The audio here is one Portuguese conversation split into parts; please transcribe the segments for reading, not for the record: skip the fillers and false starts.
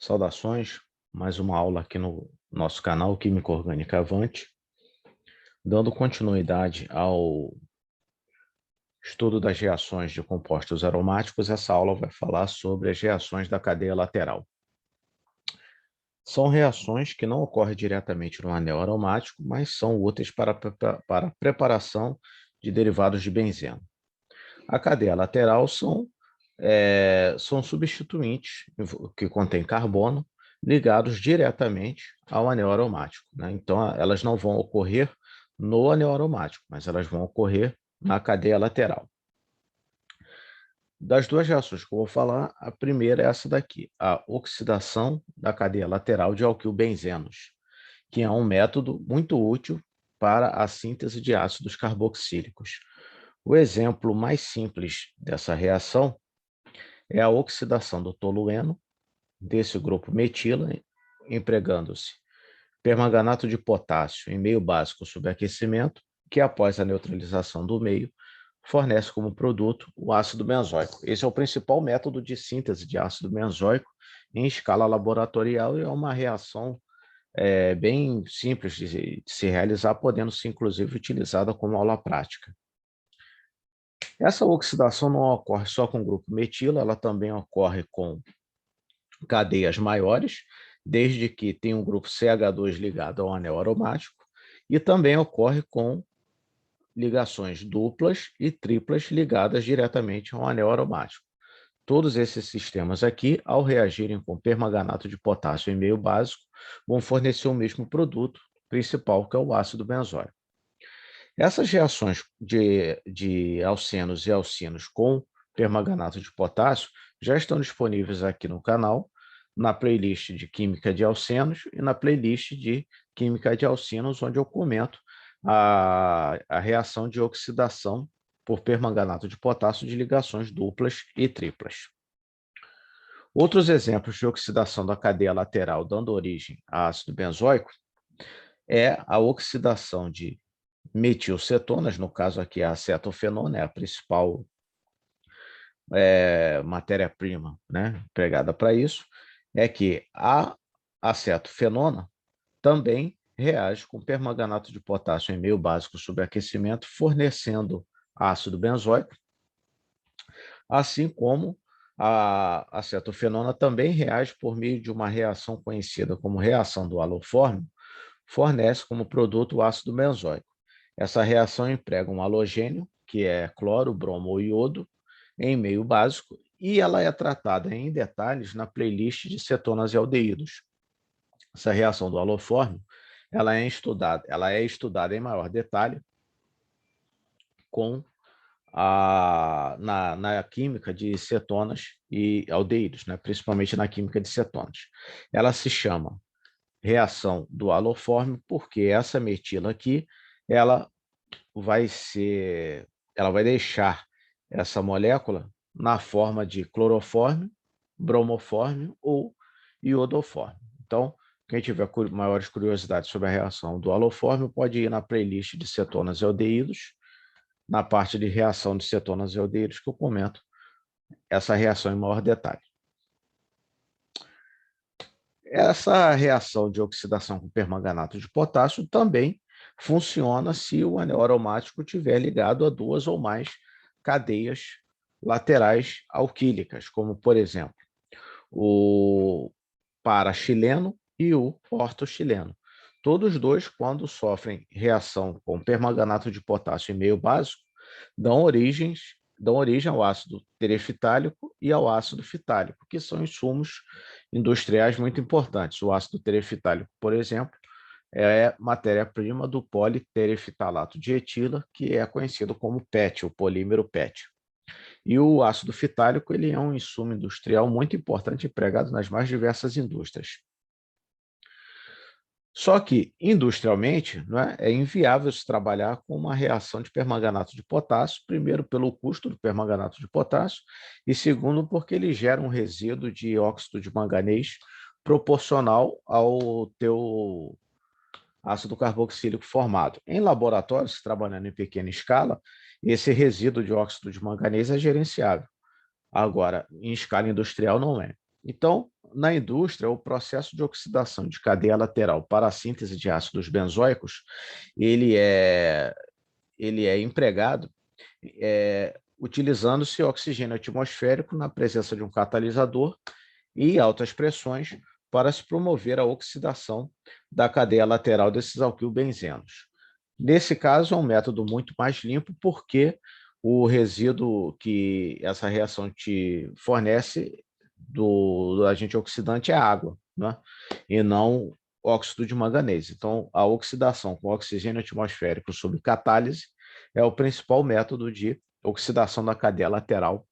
Saudações, mais uma aula aqui no nosso canal Química Orgânica Avante, dando continuidade ao estudo das reações de compostos aromáticos. Essa aula vai falar sobre as reações da cadeia lateral. São reações que não ocorrem diretamente no anel aromático, mas são úteis para a preparação de derivados de benzeno. A cadeia lateral são substituintes que contêm carbono ligados diretamente ao anel aromático, né? Então, elas não vão ocorrer no anel aromático, mas elas vão ocorrer na cadeia lateral. Das duas reações que eu vou falar, a primeira é essa daqui, a oxidação da cadeia lateral de alquilbenzenos, que é um método muito útil para a síntese de ácidos carboxílicos. O exemplo mais simples dessa reação é a oxidação do tolueno, desse grupo metila, empregando-se permanganato de potássio em meio básico sob aquecimento, que após a neutralização do meio, fornece como produto o ácido benzoico. Esse é o principal método de síntese de ácido benzoico em escala laboratorial e é uma reação bem simples de se realizar, podendo ser inclusive utilizada como aula prática. Essa oxidação não ocorre só com o grupo metila, ela também ocorre com cadeias maiores, desde que tenha um grupo CH2 ligado ao anel aromático, e também ocorre com ligações duplas e triplas ligadas diretamente ao anel aromático. Todos esses sistemas aqui, ao reagirem com permanganato de potássio em meio básico, vão fornecer o mesmo produto principal, que é o ácido benzóico. Essas reações de alcenos e alcinos com permanganato de potássio já estão disponíveis aqui no canal, na playlist de Química de Alcenos e na playlist de Química de Alcinos, onde eu comento a reação de oxidação por permanganato de potássio de ligações duplas e triplas. Outros exemplos de oxidação da cadeia lateral dando origem a ácido benzoico é a oxidação de metilcetonas, no caso aqui a acetofenona, é a principal matéria-prima, né, empregada para isso, é que a acetofenona também reage com permanganato de potássio em meio básico sob aquecimento, fornecendo ácido benzoico, assim como a acetofenona também reage por meio de uma reação conhecida como reação do halofórmio, fornece como produto o ácido benzoico. Essa reação emprega um halogênio, que é cloro, bromo ou iodo, em meio básico, e ela é tratada em detalhes na playlist de cetonas e aldeídos. Essa reação do halofórmio, ela é estudada em maior detalhe na química de cetonas e aldeídos, né? Principalmente na química de cetonas. Ela se chama reação do halofórmio porque essa metila aqui, ela vai deixar essa molécula na forma de clorofórmio, bromofórmio ou iodofórmio. Então, quem tiver maiores curiosidades sobre a reação do halofórmio pode ir na playlist de cetonas e aldeídos, na parte de reação de cetonas e aldeídos, que eu comento essa reação em maior detalhe. Essa reação de oxidação com permanganato de potássio também funciona se o anel aromático estiver ligado a duas ou mais cadeias laterais alquílicas, como, por exemplo, o paraxileno e o ortoxileno. Todos dois, quando sofrem reação com permanganato de potássio em meio básico, dão origem ao ácido terefitálico e ao ácido fitálico, que são insumos industriais muito importantes. O ácido terefitálico, por exemplo, é matéria-prima do politerefitalato de etila, que é conhecido como PET, o polímero PET. E o ácido fitálico, ele é um insumo industrial muito importante empregado nas mais diversas indústrias. Só que, industrialmente, é inviável se trabalhar com uma reação de permanganato de potássio, primeiro pelo custo do permanganato de potássio e segundo porque ele gera um resíduo de óxido de manganês proporcional ao teu ácido carboxílico formado. Em laboratório, se trabalhando em pequena escala, esse resíduo de óxido de manganês é gerenciável. Agora, em escala industrial, não é. Então, na indústria, o processo de oxidação de cadeia lateral para a síntese de ácidos benzoicos, ele é empregado utilizando-se oxigênio atmosférico na presença de um catalisador e altas pressões para se promover a oxidação da cadeia lateral desses alquilbenzenos. Nesse caso, é um método muito mais limpo, porque o resíduo que essa reação te fornece do agente oxidante é água, né? E não óxido de manganês. Então, a oxidação com oxigênio atmosférico sob catálise é o principal método de oxidação da cadeia lateral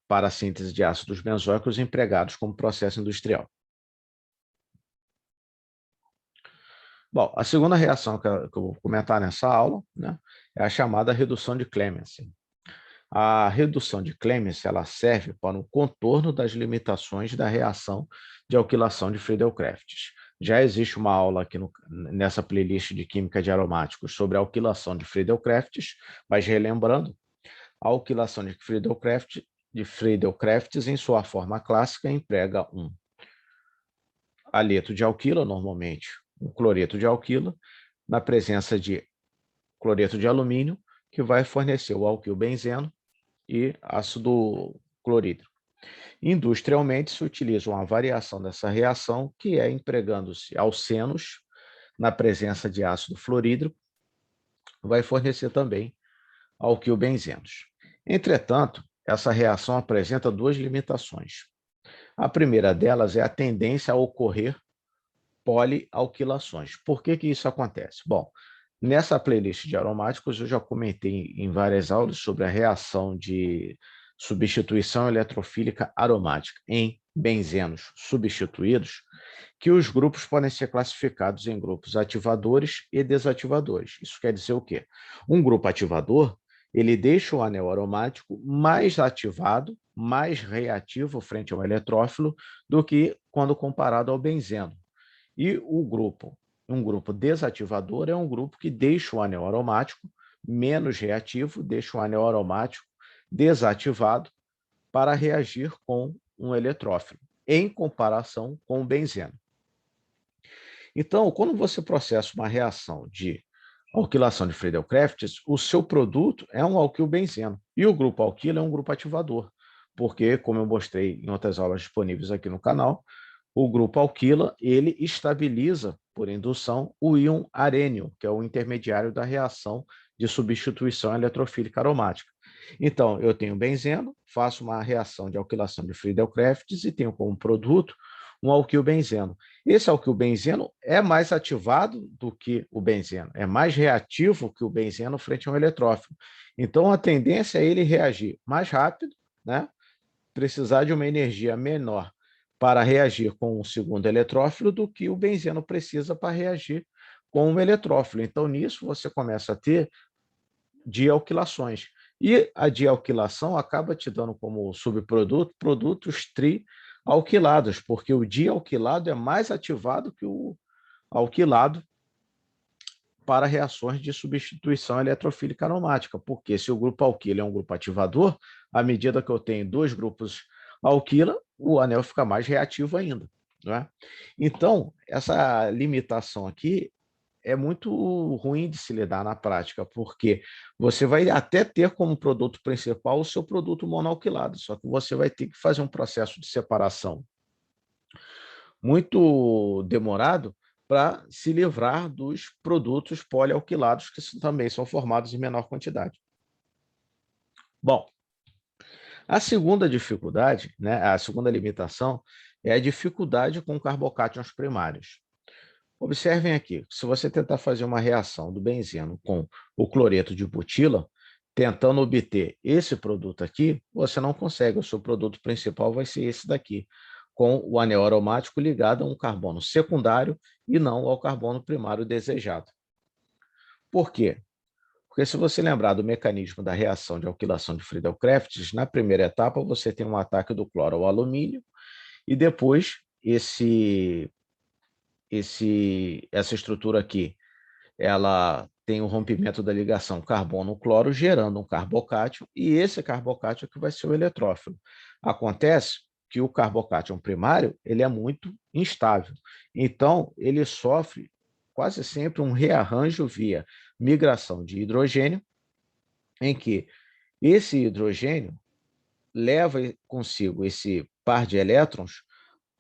para a síntese de ácidos benzoicos empregados como processo industrial. Bom, a segunda reação que eu vou comentar nessa aula, né, é a chamada redução de Clemmensen. A redução de Clemmensen ela serve para o contorno das limitações da reação de alquilação de Friedel-Crafts. Já existe uma aula aqui nessa playlist de Química de Aromáticos sobre a alquilação de Friedel-Crafts, mas relembrando, a alquilação de Friedel-Crafts, em sua forma clássica, emprega um haleto de alquila, normalmente um cloreto de alquila, na presença de cloreto de alumínio, que vai fornecer o alquilbenzeno e ácido clorídrico. Industrialmente, se utiliza uma variação dessa reação, que é empregando-se alcenos na presença de ácido fluorídrico, vai fornecer também alquilbenzenos. Entretanto, essa reação apresenta duas limitações. A primeira delas é a tendência a ocorrer polialquilações. Por que isso acontece? Bom, nessa playlist de aromáticos eu já comentei em várias aulas sobre a reação de substituição eletrofílica aromática em benzenos substituídos, que os grupos podem ser classificados em grupos ativadores e desativadores. Isso quer dizer o quê? Um grupo ativador, ele deixa o anel aromático mais ativado, mais reativo frente ao eletrófilo do que quando comparado ao benzeno. E um grupo desativador é um grupo que deixa o anel aromático menos reativo, deixa o anel aromático desativado para reagir com um eletrófilo, em comparação com o benzeno. Então, quando você processa uma reação de alquilação de Friedel-Crafts, o seu produto é um alquilbenzeno, e o grupo alquilo é um grupo ativador, porque, como eu mostrei em outras aulas disponíveis aqui no canal, o grupo alquila, ele estabiliza, por indução, o íon arênio, que é o intermediário da reação de substituição eletrofílica aromática. Então, eu tenho benzeno, faço uma reação de alquilação de Friedel-Crafts e tenho como produto um alquilbenzeno. Esse alquilbenzeno é mais ativado do que o benzeno, é mais reativo que o benzeno frente a um eletrófilo. Então, a tendência é ele reagir mais rápido, né? Precisar de uma energia menor para reagir com o segundo eletrófilo do que o benzeno precisa para reagir com o eletrófilo. Então, nisso, você começa a ter dialquilações. E a dialquilação acaba te dando como subproduto produtos trialquilados, porque o dialquilado é mais ativado que o alquilado para reações de substituição eletrofílica aromática, porque se o grupo alquila é um grupo ativador, à medida que eu tenho dois grupos alquila, o anel fica mais reativo ainda. Não é? Então, essa limitação aqui é muito ruim de se lidar na prática, porque você vai até ter como produto principal o seu produto monoalquilado, só que você vai ter que fazer um processo de separação muito demorado para se livrar dos produtos polialquilados, que também são formados em menor quantidade. Bom, a segunda dificuldade, né, a segunda limitação, é a dificuldade com carbocátions primários. Observem aqui, se você tentar fazer uma reação do benzeno com o cloreto de butila, tentando obter esse produto aqui, você não consegue, o seu produto principal vai ser esse daqui, com o anel aromático ligado a um carbono secundário e não ao carbono primário desejado. Por quê? Porque se você lembrar do mecanismo da reação de alquilação de Friedel-Crafts, na primeira etapa você tem um ataque do cloro ao alumínio e depois essa estrutura aqui, ela tem o rompimento da ligação carbono-cloro, gerando um carbocátio, e esse carbocátio é que vai ser o eletrófilo. Acontece que o carbocátion primário ele é muito instável. Então, ele sofre quase sempre um rearranjo via migração de hidrogênio, em que esse hidrogênio leva consigo esse par de elétrons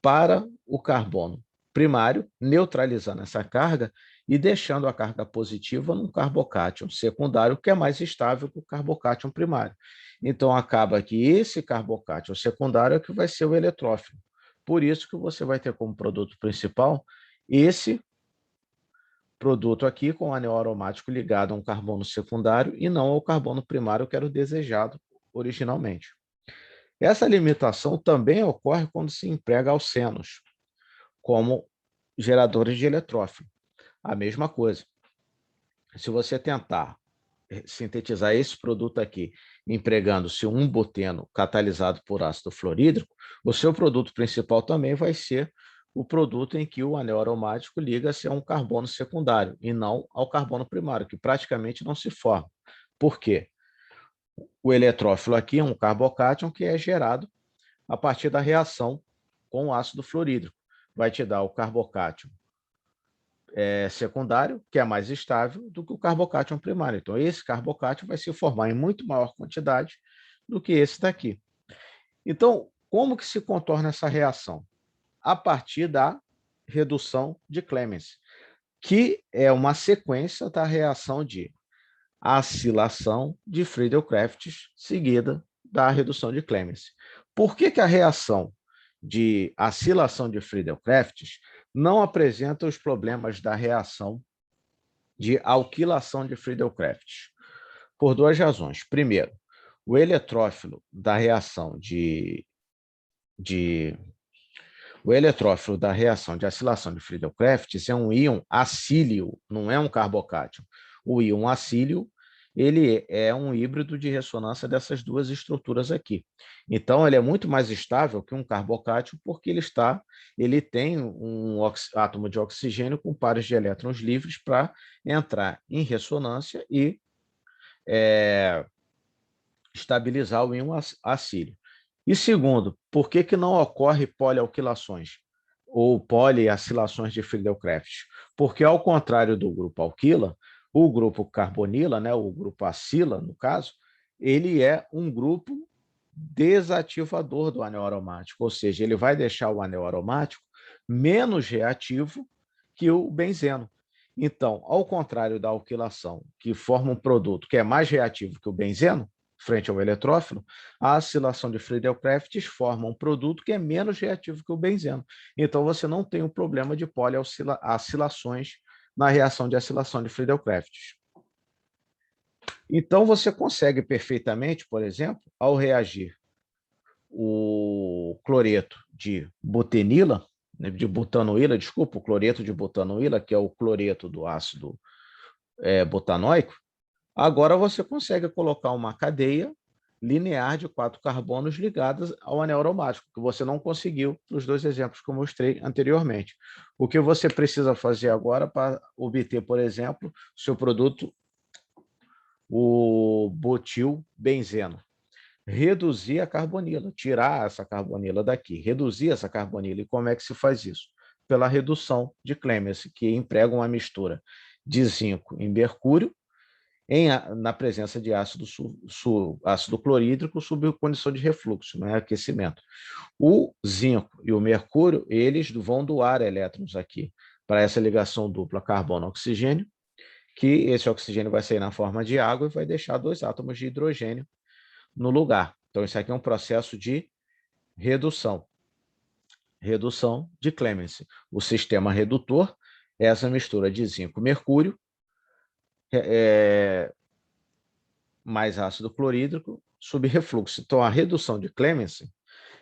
para o carbono primário, neutralizando essa carga e deixando a carga positiva num carbocátion secundário, que é mais estável que o carbocátion primário. Então, acaba que esse carbocátion secundário é que vai ser o eletrófilo. Por isso que você vai ter como produto principal esse produto aqui com anel aromático ligado a um carbono secundário e não ao carbono primário que era o desejado originalmente. Essa limitação também ocorre quando se emprega alcenos como geradores de eletrófilo. A mesma coisa. Se você tentar sintetizar esse produto aqui, empregando-se um buteno catalisado por ácido fluorídrico, o seu produto principal também vai ser o produto em que o anel aromático liga-se a um carbono secundário e não ao carbono primário, que praticamente não se forma. Por quê? O eletrófilo aqui é um carbocátion que é gerado a partir da reação com o ácido fluorídrico. Vai te dar o carbocátion secundário, que é mais estável do que o carbocátion primário. Então, esse carbocátion vai se formar em muito maior quantidade do que esse daqui. Então, como que se contorna essa reação? A partir da redução de Clemens, que é uma sequência da reação de acilação de Friedel-Crafts seguida da redução de Clemens. Por que a reação de acilação de Friedel-Crafts não apresenta os problemas da reação de alquilação de Friedel-Crafts? Por duas razões. Primeiro, o eletrófilo da reação o eletrófilo da reação de acilação de Friedel-Crafts é um íon acílio, não é um carbocátion. O íon acílio ele é um híbrido de ressonância dessas duas estruturas aqui. Então, ele é muito mais estável que um carbocátion porque ele tem um átomo de oxigênio com pares de elétrons livres para entrar em ressonância e estabilizar o íon acílio. E segundo, por que não ocorre polialquilações ou poliacilações de Friedel-Crafts? Porque, ao contrário do grupo alquila, o grupo carbonila, né, o grupo acila, no caso, ele é um grupo desativador do anel aromático, ou seja, ele vai deixar o anel aromático menos reativo que o benzeno. Então, ao contrário da alquilação, que forma um produto que é mais reativo que o benzeno, frente ao eletrófilo, a acilação de Friedel-Crafts forma um produto que é menos reativo que o benzeno. Então, você não tem o problema de poliacilações na reação de acilação de Friedel-Crafts. Então, você consegue perfeitamente, por exemplo, ao reagir o cloreto de butenila, de butanoíla, desculpa, o cloreto de butanoíla, que é o cloreto do ácido butanoico, agora você consegue colocar uma cadeia linear de 4 carbonos ligadas ao anel aromático, que você não conseguiu nos dois exemplos que eu mostrei anteriormente. O que você precisa fazer agora para obter, por exemplo, seu produto, o butilbenzeno? Reduzir a carbonila, tirar essa carbonila daqui, reduzir essa carbonila. E como é que se faz isso? Pela redução de Clemens, que emprega uma mistura de zinco em mercúrio na presença de ácido clorídrico sob condição de refluxo, não é aquecimento. O zinco e o mercúrio, eles vão doar elétrons aqui para essa ligação dupla carbono-oxigênio, que esse oxigênio vai sair na forma de água e vai deixar 2 átomos de hidrogênio no lugar. Então, isso aqui é um processo de redução de Clemens. O sistema redutor é essa mistura de zinco-mercúrio, mais ácido clorídrico, sob refluxo. Então, a redução de Clemens,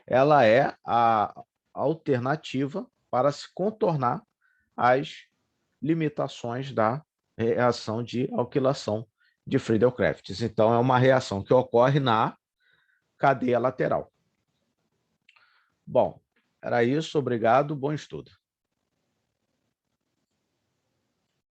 ela é a alternativa para se contornar as limitações da reação de alquilação de Friedel-Crafts. Então, é uma reação que ocorre na cadeia lateral. Bom, era isso. Obrigado. Bom estudo.